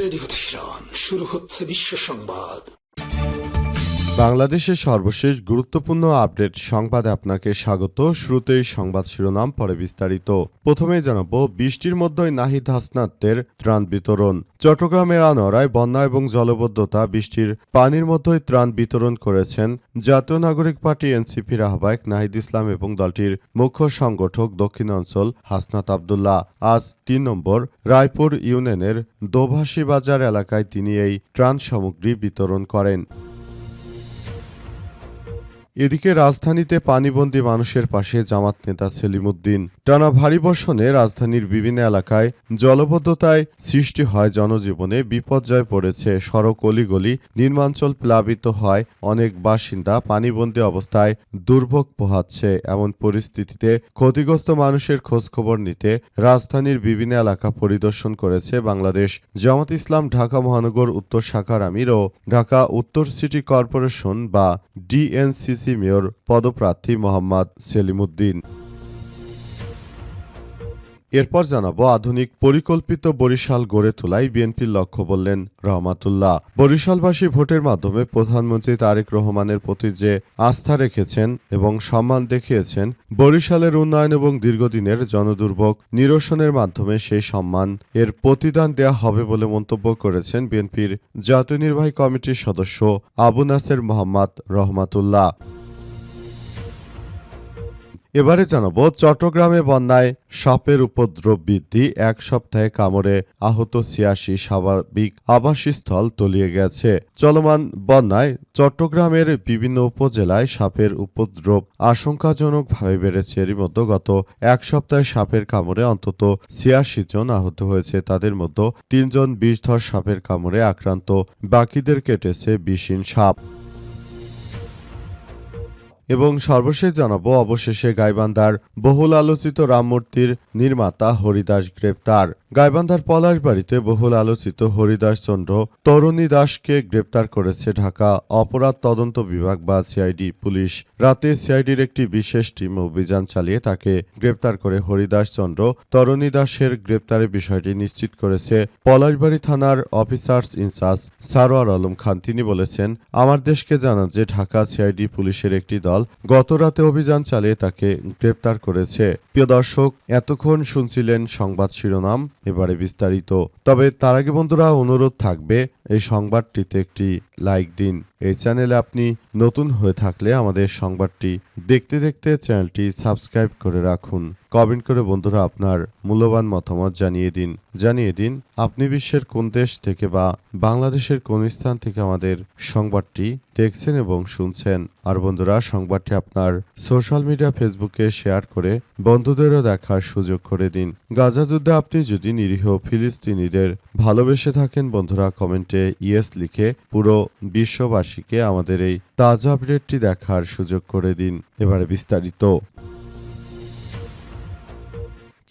Radio Tehran, শুরু হচ্ছে বিশ্ব সংবাদ। বাংলাদেশের সর্বশেষ গুরুত্বপূর্ণ আপডেট সংবাদে আপনাকে স্বাগত। শুরুতেই সংবাদ শিরোনাম, পরে বিস্তারিত। প্রথমেই জানাবো, বৃষ্টির মধ্যেই নাহিদ হাসনাতের ত্রাণ বিতরণ। চট্টগ্রামের আনোয়ারায় বন্যা এবং জলবদ্ধতা, বৃষ্টির পানির মধ্যেই ত্রাণ বিতরণ করেছেন জাতীয় নাগরিক পার্টি এনসিপির আহ্বায়ক নাহিদ ইসলাম এবং দলটির মুখ্য সংগঠক দক্ষিণাঞ্চল হাসনাত আবদুল্লাহ। আজ ৩ নম্বর রায়পুর ইউনিয়নের দোভাষী বাজার এলাকায় তিনি এই ত্রাণ সামগ্রী বিতরণ করেন। এদিকে রাজধানীতে পানিবন্দী মানুষের পাশে জামাত নেতা সেলিম উদ্দিন। টানা ভারী বর্ষণে রাজধানীর বিভিন্ন এলাকায় জলবদ্ধতায় সৃষ্টি হয়, জনজীবনে বিপর্যয় পড়েছে। সড়ক অলিগলি নির্মাঞ্চল প্লাবিত হয়, অনেক বাসিন্দা পানিবন্দী অবস্থায় দুর্ভোগ পোহাচ্ছে। এমন পরিস্থিতিতে ক্ষতিগ্রস্ত মানুষের খোঁজখবর নিতে রাজধানীর বিভিন্ন এলাকা পরিদর্শন করেছে বাংলাদেশ জামাত ইসলাম ঢাকা মহানগর উত্তর শাখার আমির ও ঢাকা উত্তর সিটি কর্পোরেশন বা ডিএনসিসি মেয়র পদপ্রার্থী মোহাম্মদ সেলিম উদ্দিন। এরপর জানাবো, আধুনিক পরিকল্পিত বরিশাল গড়ে তোলাই বিএনপির লক্ষ্য বললেন রহমাতুল্লাহ। বরিশালবাসী ভোটের মাধ্যমে প্রধানমন্ত্রী তারেক রহমানের প্রতি যে আস্থা রেখেছেন এবং সম্মান দেখিয়েছেন, বরিশালের উন্নয়ন এবং দীর্ঘদিনের জনদুর্ভোগ নিরসনের মাধ্যমে সেই সম্মান এর প্রতিদান দেয়া হবে বলে মন্তব্য করেছেন বিএনপির জাতীয় নির্বাহী কমিটির সদস্য আবু নাসের মোহাম্মদ রহমাতুল্লাহ। এবারে জানাবো, চট্টগ্রামে বন্যায় সাপের উপদ্রব বৃদ্ধি, এক সপ্তাহে কামড়ে আহত ৮৬, স্বাভাবিক আবাসস্থল তলিয়ে গেছে। চলমান বন্যায় চট্টগ্রামের বিভিন্ন উপজেলায় সাপের উপদ্রব আশঙ্কাজনকভাবে বেড়েছে। এরই মধ্যে গত এক সপ্তাহে সাপের কামড়ে অন্তত ৮৬ জন আহত হয়েছে। তাদের মধ্যে ৩ জন বিষধর সাপের কামড়ে আক্রান্ত, বাকিদের কেটেছে বিষহীন সাপ। এবং সর্বশেষ জানাবো, অবশেষে গাইবান্ধার বহুল আলোচিত রামমূর্তির নির্মাতা হরিদাস গ্রেপ্তার। গাইবান্ধার পলাশবাড়িতে বহুল আলোচিত হরিদাস চন্দ্র তরুণী দাসকে গ্রেপ্তার করেছে ঢাকা অপরাধ তদন্ত বিভাগ বা সিআইডি পুলিশ। রাতে সিআইডির একটি বিশেষ টিম অভিযান চালিয়ে তাকে গ্রেপ্তার করে। হরিদাস চন্দ্র তরুণী দাসের গ্রেপ্তারের বিষয়টি নিশ্চিত করেছে পলাশবাড়ি থানার অফিসার্স ইনচার্জ সারোয়ার আলম খান। তিনি বলেছেন, আমার দেশকে জানান যে ঢাকা সিআইডি পুলিশের একটি দল গতরাতে অভিযান চালিয়ে তাকে গ্রেপ্তার করেছে। প্রিয় দর্শক, এতক্ষণ শুনছিলেন সংবাদ শিরোনাম, এবারে বিস্তারিত। তবে তার আগে বন্ধুরা, অনুরোধ থাকবে এই সংবাদটিতে একটি লাইক দিন। এই চ্যানেলে আপনি নতুন হয়ে থাকলে আমাদের সংবাদটি দেখতে দেখতে চ্যানেলটি সাবস্ক্রাইব করে রাখুন। কমেন্ট করে বন্ধুরা আপনার মূল্যবান মতামত জানিয়ে দিন আপনি বিশ্বের কোন দেশ থেকে বা বাংলাদেশের কোন স্থান থেকে আমাদের সংবাদটি দেখছেন এবং শুনছেন। আর বন্ধুরা, সংবাদটি আপনার সোশ্যাল মিডিয়া ফেসবুকে শেয়ার করে বন্ধুদেরও দেখার সুযোগ করে দিন। গাজা যুদ্ধে আপনি যদি নিরীহ ফিলিস্তিনিদের ভালোবেসে থাকেন, বন্ধুরা কমেন্টে ইয়েস লিখে পুরো বিশ্ববাসীকে আমাদের এই তাজা আপডেটটি দেখার সুযোগ করে দিন। এবারে বিস্তারিত।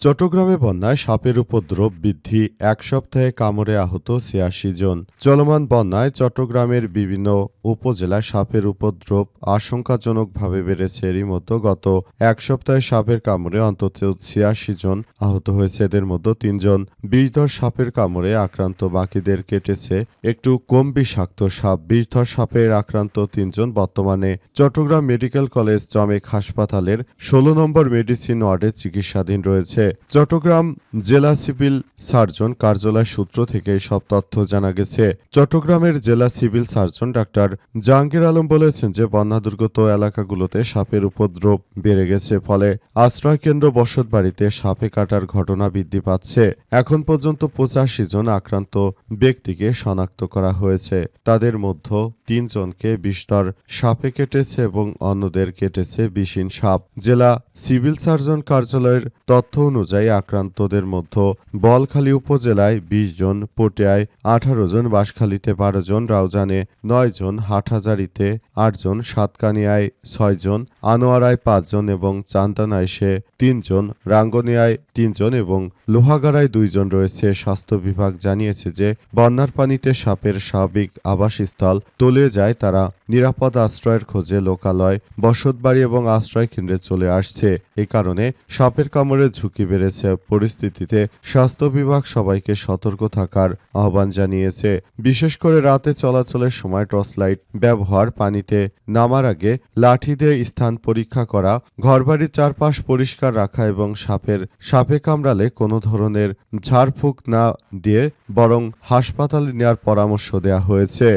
চট্টগ্রামে বন্যায় সাপের উপদ্রব বৃদ্ধি, এক সপ্তাহে কামড়ে আহত ৮৬ জন। চলমান বন্যায় চট্টগ্রামের বিভিন্ন উপজেলায় সাপের উপদ্রব আশঙ্কাজনকভাবে বেড়েছে। এরই মধ্যে গত এক সপ্তাহে সাপের কামড়ে অন্তত ৮৬ জন আহত হয়েছে। এদের মধ্যে ৩ জন বিষধর সাপের কামড়ে আক্রান্ত, বাকিদের কেটেছে একটু কম বিষাক্ত সাপ। বিষধর সাপের আক্রান্ত ৩ জন বর্তমানে চট্টগ্রাম মেডিকেল কলেজ চমেক হাসপাতালের ১৬ নম্বর মেডিসিন ওয়ার্ডে চিকিৎসাধীন রয়েছে। চট্টগ্রাম জেলা সিভিল সার্জন কার্যালয় সূত্র থেকে সব তথ্য জানা গেছে। চট্টগ্রামের জেলা civil surgeon doctor Jahangir Alam বলেছেন যে বন্যাদুর্গত এলাকাগুলোতে সাপের উপদ্রব বেড়ে গেছে, ফলে আশ্রয়কেন্দ্র বসতবাড়িতে সাপে কাটার ঘটনা বৃদ্ধি পাচ্ছে। এখন পর্যন্ত ৮৫ জন আক্রান্ত ব্যক্তিকে শনাক্ত করা হয়েছে। তাদের মধ্যে ৩ জনকে বিষধর সাপে কেটেছে এবং অন্যদের কেটেছে বিষহীন সাপ। জেলা সিভিল সার্জন কার্যালয়ের তথ্য অনুযায়ী আক্রান্তদের মধ্যে বলখালী উপজেলায় ২০ জন, পটিয়ায় ১৮ জন, বাঁশখালীতে ১২ জন, রাউজানে ৯ জন, হাটহাজারীতে ৮ জন, সাতকানিয়ায় ৬ জন, আনোয়ারায় ৫ জন এবং চান্দানাইশে ৩ জন, রাঙ্গনিয়ায় ৩ জন এবং লোহাগাড়ায় ২ জন রয়েছে। স্বাস্থ্য বিভাগ জানিয়েছে যে বন্যার পানিতে সাপের স্বাভাবিক আবাসস্থল তলিয়ে যায়, তারা নিরাপদ আশ্রয়ের খোঁজে লোকালয়, বসতবাড়ি এবং আশ্রয় কেন্দ্রে চলে আসছে। এই কারণে সাপের কামড়ের ঝুঁকি বেড়েছে। পরিস্থিতিতে স্বাস্থ্য বিভাগ সবাইকে সতর্ক থাকার আহ্বান জানিয়েছে। বিশেষ করে রাতে চলাচলের সময় টর্চ লাইট ব্যবহার, পানিতে নামার আগে লাঠি দিয়ে স্থান পরীক্ষা করা, ঘরবাড়ির চারপাশ পরিষ্কার রাখা এবং সাপে কামড়ালে কোনো ধরনের ঝাড়ফুঁক না দিয়ে বরং হাসপাতালে নেওয়ার পরামর্শ দেওয়া হয়েছে।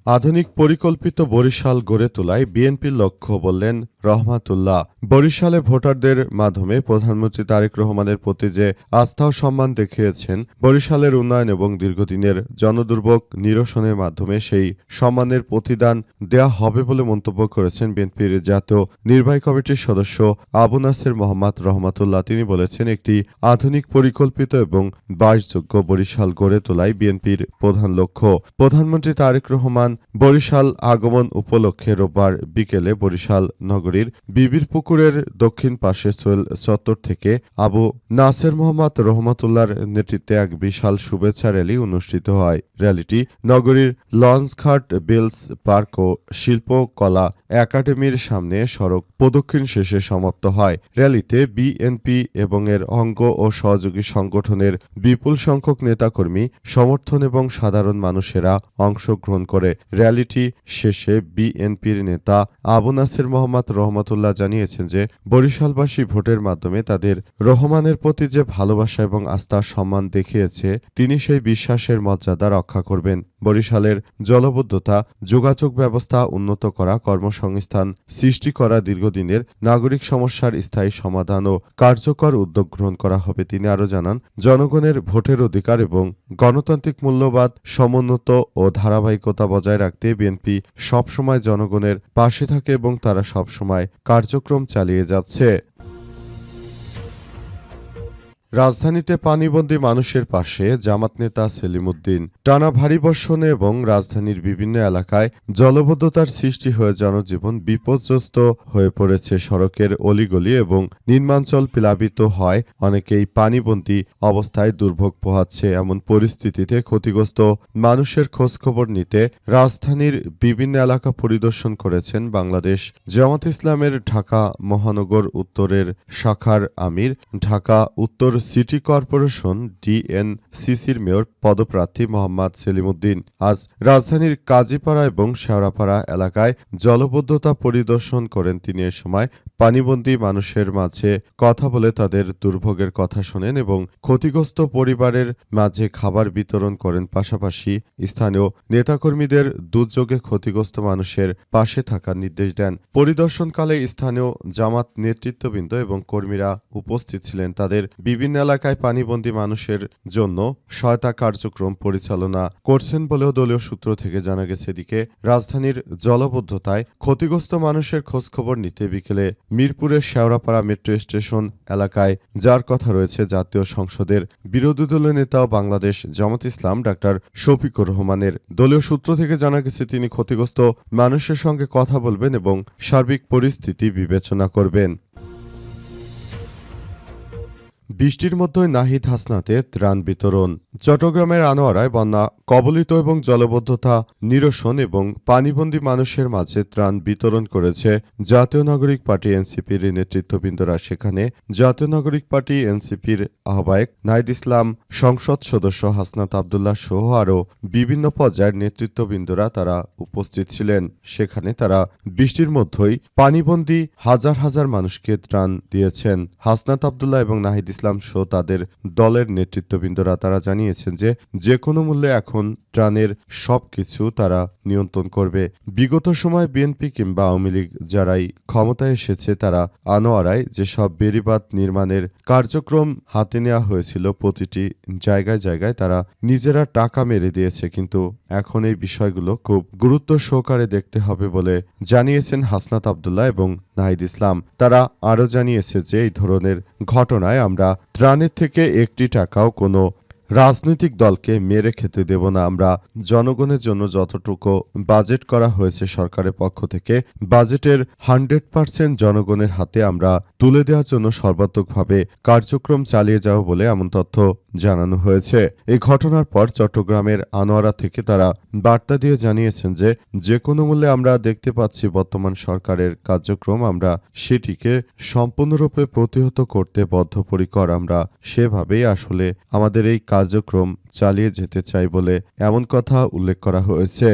আধুনিক পরিকল্পিত বরিশাল গড়ে তোলায় বিএনপির লক্ষ্য, বললেন রহমাতুল্লাহ। বরিশালে ভোটারদের মাধ্যমে প্রধানমন্ত্রী তারেক রহমানের প্রতি যে আস্থা ও সম্মান দেখিয়েছেন, বরিশালের উন্নয়ন এবং দীর্ঘদিনের জনদুর্ভোগ নিরসনের মাধ্যমে সেই সম্মানের প্রতিদান দেয়া হবে বলে মন্তব্য করেছেন বিএনপির জাতীয় নির্বাহী কমিটির সদস্য আবু নাসের মোহাম্মদ রহমাতুল্লাহ। তিনি বলেছেন, একটি আধুনিক পরিকল্পিত এবং বাসযোগ্য বরিশাল গড়ে তোলাই বিএনপির প্রধান লক্ষ্য। প্রধানমন্ত্রী তারেক রহমান বরিশাল আগমন উপলক্ষে রোববার বিকেলে বরিশাল নগরীর বিবির পুকুরের দক্ষিণ পাশে সোহেল চত্বর থেকে আবু নাসের মোহাম্মদ রহমাতুল্লাহর নেতৃত্বে এক বিশাল শুভেচ্ছা র্যালি অনুষ্ঠিত হয়। র্যালিটি নগরীর লঞ্চঘাট, বেলস পার্ক ও শিল্পকলা একাডেমির সামনে সড়ক প্রদক্ষিণ শেষে সমাপ্ত হয়। র্যালিতে বিএনপি এবং এর অঙ্গ ও সহযোগী সংগঠনের বিপুল সংখ্যক নেতাকর্মী, সমর্থন এবং সাধারণ মানুষেরা অংশগ্রহণ করে। র্যালিটি শেষে বিএনপির নেতা আবু নাসের মোহাম্মদ রহমাতুল্লাহ জানিয়েছেন যে বরিশালবাসী ভোটের মাধ্যমে তাদের রহমানের প্রতি যে ভালোবাসা এবং আস্থা সম্মান দেখিয়েছে, তিনি সেই বিশ্বাসের মর্যাদা রক্ষা করবেন। বরিশালের জলবদ্ধতা, যোগাযোগ ব্যবস্থা উন্নত করা, কর্মসংস্থান সৃষ্টি করা, দীর্ঘদিনের নাগরিক সমস্যার স্থায়ী সমাধান ও কার্যকর উদ্যোগ গ্রহণ করা হবে। তিনি আরও জানান, জনগণের ভোটের অধিকার এবং গণতান্ত্রিক মূল্যবোধ সমুন্নত ও ধারাবাহিকতা বজায় রাখতে বিএনপি সবসময় জনগণের পাশে থাকে এবং তারা সবসময় কার্যক্রম চালিয়ে যাচ্ছে। রাজধানীতে পানিবন্দী মানুষের পাশে জামাত নেতা সেলিম উদ্দিন। টানা ভারী বর্ষণে এবং রাজধানীর বিভিন্ন এলাকায় জলবদ্ধতার সৃষ্টি হয়ে জনজীবন বিপর্যস্ত হয়ে পড়েছে। সড়কের অলিগলি এবং নিম্নাঞ্চল প্লাবিত হয়, অনেকেই পানিবন্দী অবস্থায় দুর্ভোগ পোহাচ্ছে। এমন পরিস্থিতিতে ক্ষতিগ্রস্ত মানুষের খোঁজখবর নিতে রাজধানীর বিভিন্ন এলাকা পরিদর্শন করেছেন বাংলাদেশ জামাত ইসলামের ঢাকা মহানগর উত্তরের শাখার আমির, ঢাকা উত্তর সিটি কর্পোরেশন ডিএনসিসির মেয়র পদপ্রার্থী মোহাম্মদ সেলিম উদ্দিন। আজ রাজধানীর কাজীপাড়া এবং শেওড়াপাড়া এলাকায় জলবদ্ধতা পরিদর্শন করেন তিনি। এ সময় পানিবন্দী মানুষের মাঝে কথা বলে তাদের দুর্ভোগের কথা শোনেন এবং ক্ষতিগ্রস্ত পরিবারের মাঝে খাবার বিতরণ করেন। পাশাপাশি স্থানীয় নেতাকর্মীদের দুর্যোগে ক্ষতিগ্রস্ত মানুষের পাশে থাকার নির্দেশ দেন। পরিদর্শনকালে স্থানীয় জামাত নেতৃত্ববৃন্দ এবং কর্মীরা উপস্থিত ছিলেন। তাদের বিভিন্ন এলাকায় পানিবন্দী মানুষের জন্য সহায়তা কার্যক্রম পরিচালনা করছেন বলেও দলীয় সূত্র থেকে জানা গেছে। এদিকে রাজধানীর জলবদ্ধতায় ক্ষতিগ্রস্ত মানুষের খোঁজখবর নিতে বিকেলে মিরপুরের শেওড়াপাড়া মেট্রো স্টেশন এলাকায় যার কথা রয়েছে জাতীয় সংসদের বিরোধী দলীয় নেতা ও বাংলাদেশ জামাত ইসলাম ডাক্তার শফিকুর রহমানের। দলীয় সূত্র থেকে জানা গেছে তিনি ক্ষতিগ্রস্ত মানুষের সঙ্গে কথা বলবেন এবং সার্বিক পরিস্থিতি বিবেচনা করবেন। বৃষ্টির মধ্যে নাহিদ হাসনাতে ত্রাণ বিতরণ। চট্টগ্রামের আনোয়ারায় বন্যা কবলিত এবং জলবদ্ধতা নিরসন এবং পানিবন্দী মানুষের মাঝে ত্রাণ বিতরণ করেছে জাতীয় নাগরিক পার্টি এনসিপির নেতৃত্ববৃন্দরা। সেখানে জাতীয় নাগরিক পার্টি এনসিপির আহ্বায়ক নাহিদ ইসলাম, সংসদ সদস্য হাসনাত আবদুল্লাহ সহ আরও বিভিন্ন পর্যায়ের নেতৃত্ববৃন্দরা তারা উপস্থিত ছিলেন। সেখানে তারা বৃষ্টির মধ্যেই পানিবন্দী হাজার হাজার মানুষকে ত্রাণ দিয়েছেন। হাসনাত আবদুল্লাহ এবং নাহিদ ইসলাম সহ তাদের দলের নেতৃত্ববৃন্দরা তারা জানিয়েছেন যে কোনো মূল্যে এখন ত্রাণের সবকিছু তারা নিয়ন্ত্রণ করবে। বিগত সময় বিএনপি কিংবা আওয়ামী লীগ যারাই ক্ষমতায় এসেছে, তারা আনোয়ারায় যেসব বেড়িবাঁধ নির্মাণের কার্যক্রম হাতে নেওয়া হয়েছিল, প্রতিটি জায়গায় জায়গায় তারা নিজেরা টাকা মেরে দিয়েছে। কিন্তু এখন এই বিষয়গুলো খুব গুরুত্ব সহকারে দেখতে হবে বলে জানিয়েছেন হাসনাত আবদুল্লাহ এবং নাহিদ ইসলাম। তারা আরও জানিয়েছে যে এই ধরনের ঘটনায় আমরা ত্রাণের থেকে একটি টাকাও কোনো রাজনৈতিক দলকে মেরে খেতে দেব না। আমরা জনগণের জন্য যতটুকু বাজেট করা হয়েছে সরকারের পক্ষ থেকে, বাজেটের 100% জনগণের হাতে আমরা তুলে দেওয়ার জন্য সর্বাত্মকভাবে কার্যক্রম চালিয়ে যাব বলে এমন তথ্য জানানো হয়েছে। এই ঘটনার পর চট্টগ্রামের আনোয়ারা থেকে তারা বার্তা দিয়ে জানিয়েছেন যে কোনো মূল্যে আমরা দেখতে পাচ্ছি বর্তমান সরকারের কার্যক্রম, আমরা সেটিকে সম্পূর্ণরূপে প্রতিহত করতে বদ্ধপরিকর। আমরা সেভাবেই আসলে আমাদের এই কার্যক্রম চালিয়ে যেতে চাই বলে এমন কথা উল্লেখ করা হয়েছে।